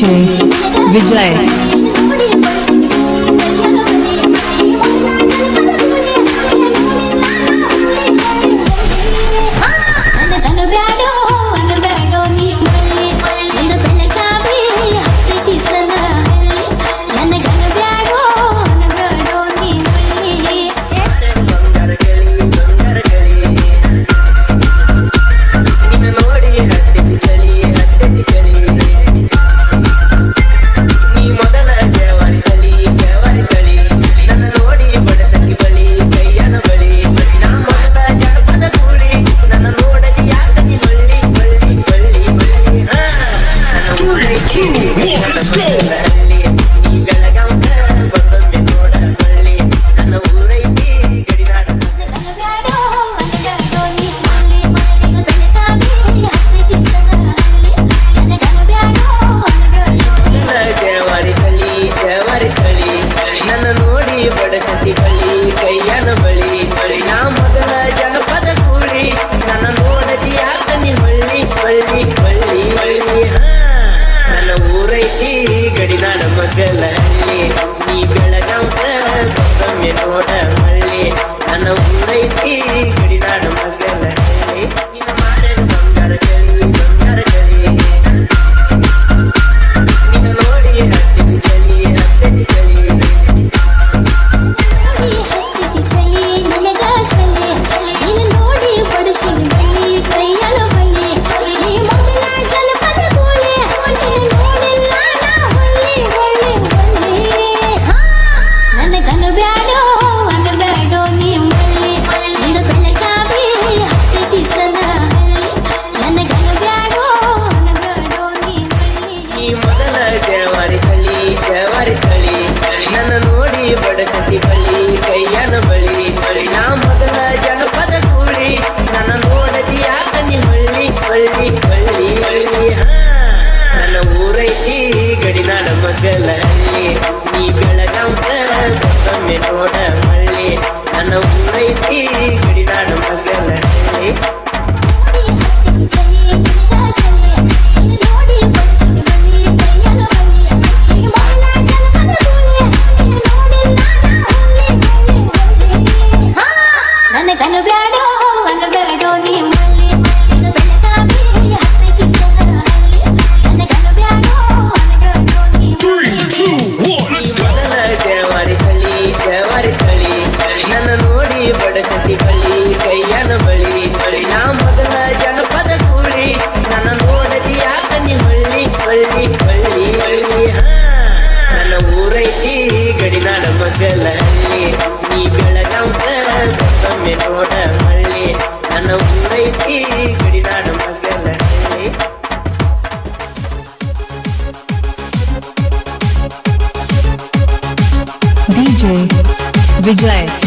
Vijay. ಬಡಸತಿ ಬಳಿ ಕೈಯನ ಬಳಿ ನಾ ಮೊದಲ ಜನಪದ ಕೂಡಿ ನನ್ನ ನೋಡದಿ ಯಾಕ ನೀ ಹೊಳ್ಳಿ ಹೊಳ್ಳಿ ಹೊಳ್ಳಿ ಹೊಳ್ಳಿ ನನ್ನ ಊರೈತಿ ಗಡಿನಾಡ ಮಗಲಲ್ಲಿ ನೀ ಬೆಳಗಾಂತ ಒಮ್ಮೆ ನೋಡ ಮಳ್ಳಿ ನನ್ನ ಊರೈತಿ ಗಡಿನಾಡ ಮಗಲಲ್ಲಿ ಬಡಸತಿ ಬಳಿ ಕೈಯನ ಬಳಿ ನಾ ಮೊದಲ ಜನಪದ ಕೂಡಿ ನನ್ನ ನೋಡದಿ ಯಾಕ ನೀ ಹೊಳ್ಳಿ ಹೊಳ್ಳಿ ಹೊಳ್ಳಿ ಹೊಳ್ಳಿ ನನ್ನ ಊರೈತಿ ಗಡಿನಾಡ ಮಗಲಲ್ಲಿ ನೀ ಬೆಳಗಾಂತ ಒಮ್ಮೆ ನೋಡ ಮಳ್ಳಿ ನನ್ನ ಊರೈತಿ ಗಡಿನಾಡ ಮಗಲಲ್ಲಿ DJ Vijay.